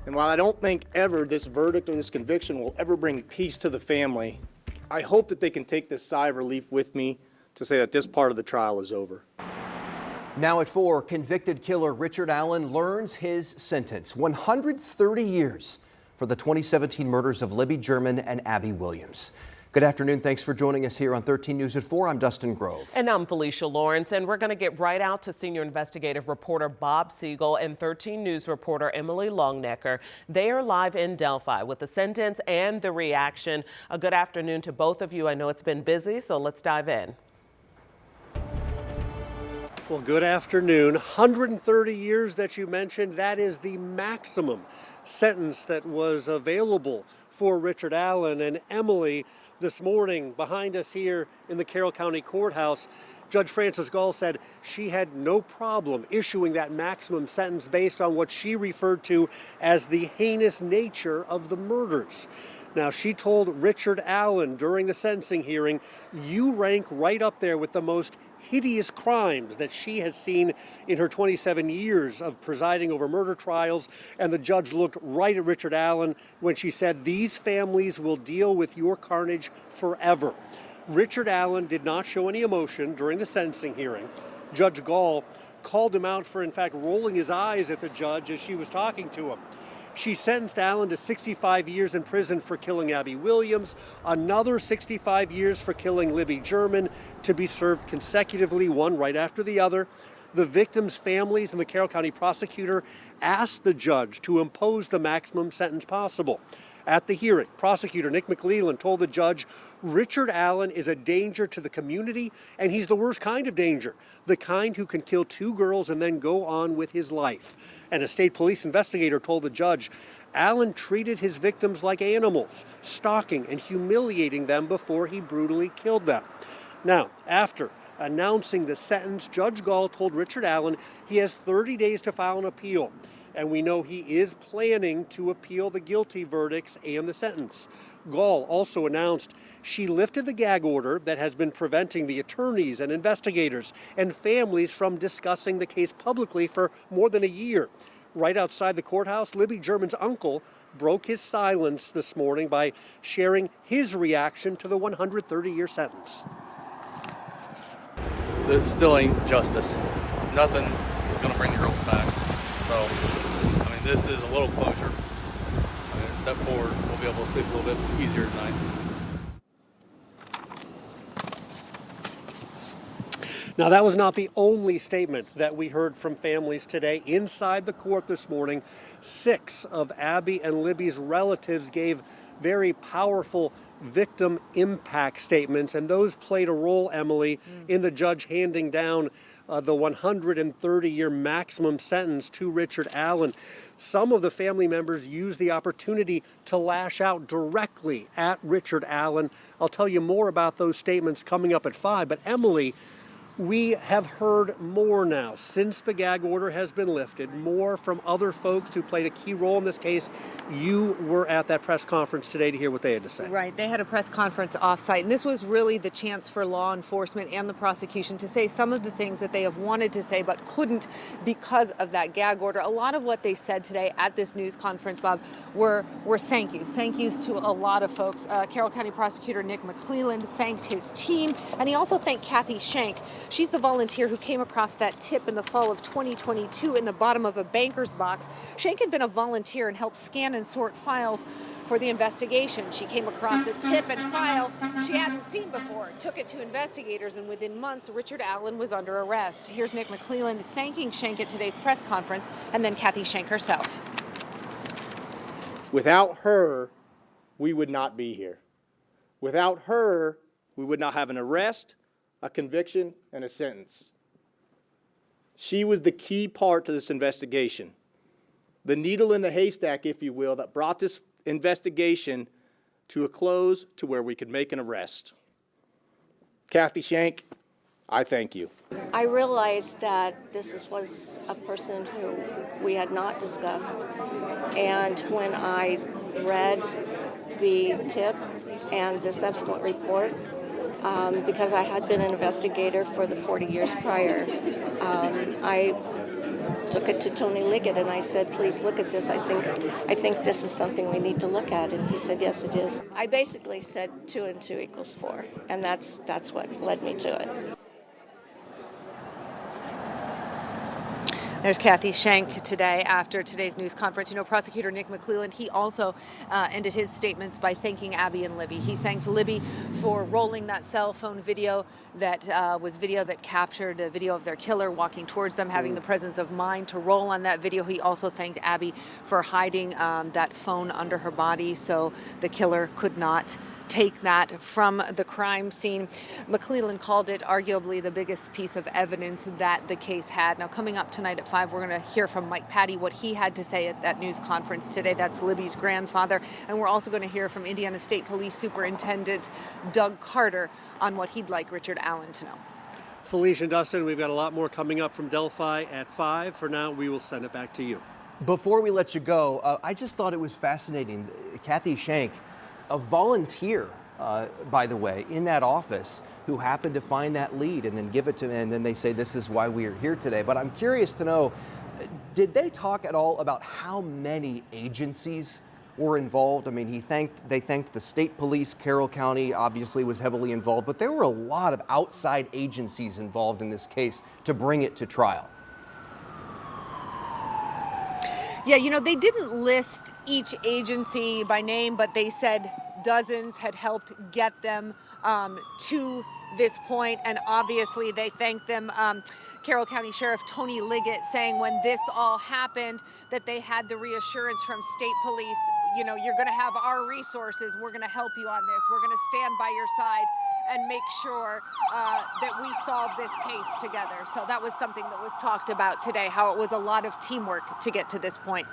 And while I don't think ever this verdict or this conviction will ever bring peace to the family, I hope that they can take this sigh of relief with me to say that this part of the trial is over. Now at 4, convicted killer Richard Allen learns his sentence, 130 years for the 2017 murders of Libby German and Abby Williams. Good afternoon. Thanks for joining us here on 13 News at 4. I'm Dustin Grove. And I'm Felicia Lawrence, and we're going to get right out to senior investigative reporter Bob Siegel and 13 News reporter Emily Longnecker. They are live in Delphi with the sentence and the reaction. A good afternoon to both of you. I know it's been busy, so let's dive in. Well, good afternoon. 130 years that you mentioned, that is the maximum sentence that was available for Richard Allen. And Emily, this morning behind us here in the Carroll County Courthouse, Judge Frances Gall said she had no problem issuing that maximum sentence based on what she referred to as the heinous nature of the murders. Now, she told Richard Allen during the sentencing hearing, you rank right up there with the most hideous crimes that she has seen in her 27 years of presiding over murder trials. And the judge looked right at Richard Allen when she said, these families will deal with your carnage forever. Richard Allen did not show any emotion during the sentencing hearing. Judge Gall called him out for, in fact, rolling his eyes at the judge as she was talking to him. She sentenced Allen to 65 years in prison for killing Abby Williams, another 65 years for killing Libby German, to be served consecutively, one right after the other. The victims' families and the Carroll County prosecutor asked the judge to impose the maximum sentence possible. At the hearing, prosecutor Nick McClelland told the judge, Richard Allen is a danger to the community, and he's the worst kind of danger, the kind who can kill 2 girls and then go on with his life. And a state police investigator told the judge, Allen treated his victims like animals, stalking and humiliating them before he brutally killed them. Now, after announcing the sentence, Judge Gall told Richard Allen he has 30 days to file an appeal. And we know he is planning to appeal the guilty verdicts and the sentence. Gall also announced she lifted the gag order that has been preventing the attorneys and investigators and families from discussing the case publicly for more than a year. Right outside the courthouse, Libby German's uncle broke his silence this morning by sharing his reaction to the 130-year sentence. It still ain't justice. Nothing is going to bring the girls back. So, this is a little closure. A step forward, we'll be able to sleep a little bit easier tonight. Now, that was not the only statement that we heard from families today. Inside the court this morning, 6 of Abby and Libby's relatives gave very powerful victim impact statements, and those played a role, Emily, in the judge handing down the 130-year maximum sentence to Richard Allen. Some of the family members used the opportunity to lash out directly at Richard Allen. I'll tell you more about those statements coming up at 5, but Emily, we have heard more now since the gag order has been lifted, more from other folks who played a key role in this case. You were at that press conference today to hear what they had to say. Right. They had a press conference off-site, and this was really the chance for law enforcement and the prosecution to say some of the things that they have wanted to say but couldn't because of that gag order. A lot of what they said today at this news conference, Bob, were thank yous. Thank yous to a lot of folks. Carroll County Prosecutor Nick McClelland thanked his team, and he also thanked Kathy Shank. She's the volunteer who came across that tip in the fall of 2022 in the bottom of a banker's box. Shank had been a volunteer and helped scan and sort files for the investigation. She came across a tip and file she hadn't seen before, took it to investigators, and within months, Richard Allen was under arrest. Here's Nick McClelland thanking Shank at today's press conference, and then Kathy Shank herself. Without her, we would not be here. Without her, we would not have an arrest, a conviction, and a sentence. She was the key part to this investigation. The needle in the haystack, if you will, that brought this investigation to a close to where we could make an arrest. Kathy Shank, I thank you. I realized that this was a person who we had not discussed. And when I read the tip and the subsequent report, because I had been an investigator for the 40 years prior, I took it to Tony Liggett, and I said, please look at this. I think this is something we need to look at. And he said, yes, it is. I basically said 2 and 2 equals 4, and that's what led me to it. There's Kathy Schenk today after today's news conference. You know, Prosecutor Nick McClelland, he also ended his statements by thanking Abby and Libby. He thanked Libby for rolling that cell phone video that was video that captured a video of their killer walking towards them, having the presence of mind to roll on that video. He also thanked Abby for hiding that phone under her body so the killer could not take that from the crime scene. McClelland called it arguably the biggest piece of evidence that the case had. Now, coming up tonight at 5, we're going to hear from Mike Patty what he had to say at that news conference today. That's Libby's grandfather. And we're also going to hear from Indiana State Police Superintendent Doug Carter on what he'd like Richard Allen to know. Felicia and Dustin, we've got a lot more coming up from Delphi at 5. For now, we will send it back to you. Before we let you go, I just thought it was fascinating. Kathy Schenk, a volunteer, by the way, in that office who happened to find that lead and then give it to me, and then they say this is why we are here today. But I'm curious to know, did they talk at all about how many agencies were involved? I mean, they thanked the state police. Carroll County obviously was heavily involved, but there were a lot of outside agencies involved in this case to bring it to trial. Yeah, you know, they didn't list each agency by name, but they said dozens had helped get them to this point, and obviously they thanked them. Carroll County Sheriff Tony Liggett saying when this all happened that they had the reassurance from state police, you know, you're going to have our resources, we're going to help you on this, we're going to stand by your side and make sure that we solve this case together. So that was something that was talked about today, how it was a lot of teamwork to get to this point.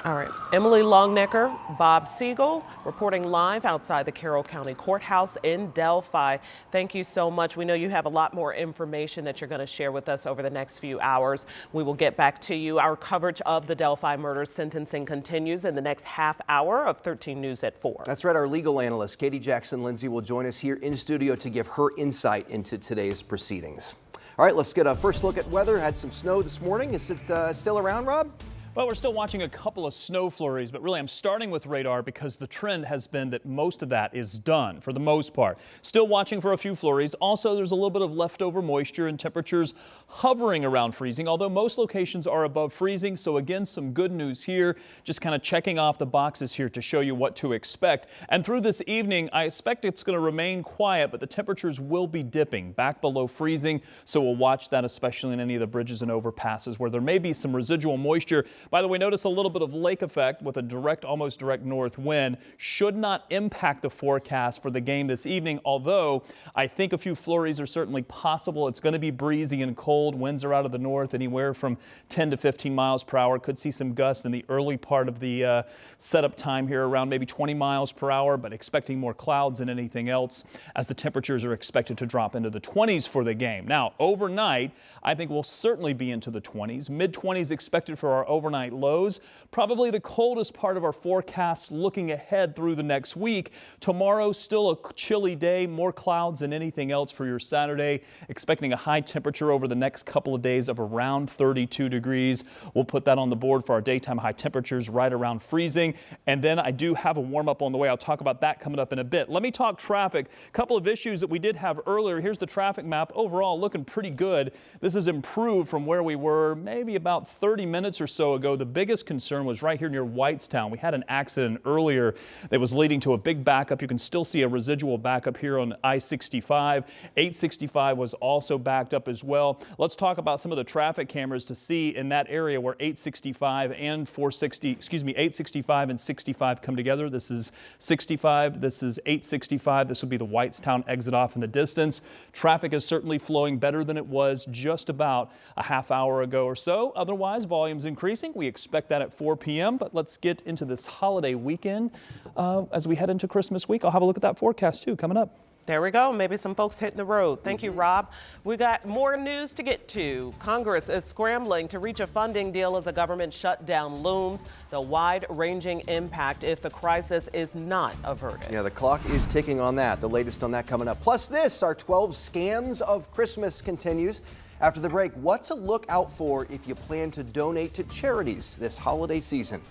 All right, Emily Longnecker, Bob Siegel, reporting live outside the Carroll County Courthouse in Delphi. Thank you so much. We know you have a lot more information that you're going to share with us over the next few hours. We will get back to you. Our coverage of the Delphi murder sentencing continues in the next half hour of 13 News at 4. That's right. Our legal analyst, Katie Jackson Lindsay, will join us here in studio to give her insight into today's proceedings. All right, let's get a first look at weather. Had some snow this morning. Is it still around, Rob? Well, we're still watching a couple of snow flurries, but really I'm starting with radar because the trend has been that most of that is done for the most part. Still watching for a few flurries. Also, there's a little bit of leftover moisture and temperatures hovering around freezing, although most locations are above freezing. So again, some good news here. Just kind of checking off the boxes here to show you what to expect. And through this evening, I expect it's going to remain quiet, but the temperatures will be dipping back below freezing. So we'll watch that, especially in any of the bridges and overpasses where there may be some residual moisture. By the way, notice a little bit of lake effect with a direct, almost direct north wind. Should not impact the forecast for the game this evening, although I think a few flurries are certainly possible. It's going to be breezy and cold. Winds are out of the north, anywhere from 10 to 15 miles per hour. Could see some gusts in the early part of the setup time here, around maybe 20 miles per hour, but expecting more clouds than anything else as the temperatures are expected to drop into the 20s for the game. Now, overnight, I think we'll certainly be into the 20s. Mid-20s expected for our overnight lows. Probably the coldest part of our forecast looking ahead through the next week. Tomorrow, still a chilly day, more clouds than anything else for your Saturday. Expecting a high temperature over the next couple of days of around 32 degrees. We'll put that on the board for our daytime high temperatures right around freezing. And then I do have a warm up on the way. I'll talk about that coming up in a bit. Let me talk traffic. A couple of issues that we did have earlier. Here's the traffic map. Overall, looking pretty good. This has improved from where we were maybe about 30 minutes or so ago. The biggest concern was right here near Whitestown. We had an accident earlier that was leading to a big backup. You can still see a residual backup here on I-65. 865 was also backed up as well. Let's talk about some of the traffic cameras to see in that area where 865 and 865 and 65 come together. This is 65. This is 865. This would be the Whitestown exit off in the distance. Traffic is certainly flowing better than it was just about a half hour ago or so. Otherwise, volume's increasing. We expect that at 4 p.m., but let's get into this holiday weekend as we head into Christmas week. I'll have a look at that forecast too coming up. There we go. Maybe some folks hitting the road. Thank you, Rob. We got more news to get to. Congress is scrambling to reach a funding deal as the government shutdown looms. The wide-ranging impact if the crisis is not averted. Yeah, the clock is ticking on that. The latest on that coming up. Plus this, our 12 scams of Christmas continues. After the break, what's a look out for if you plan to donate to charities this holiday season?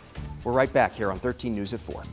We're right back here on 13 News at 4.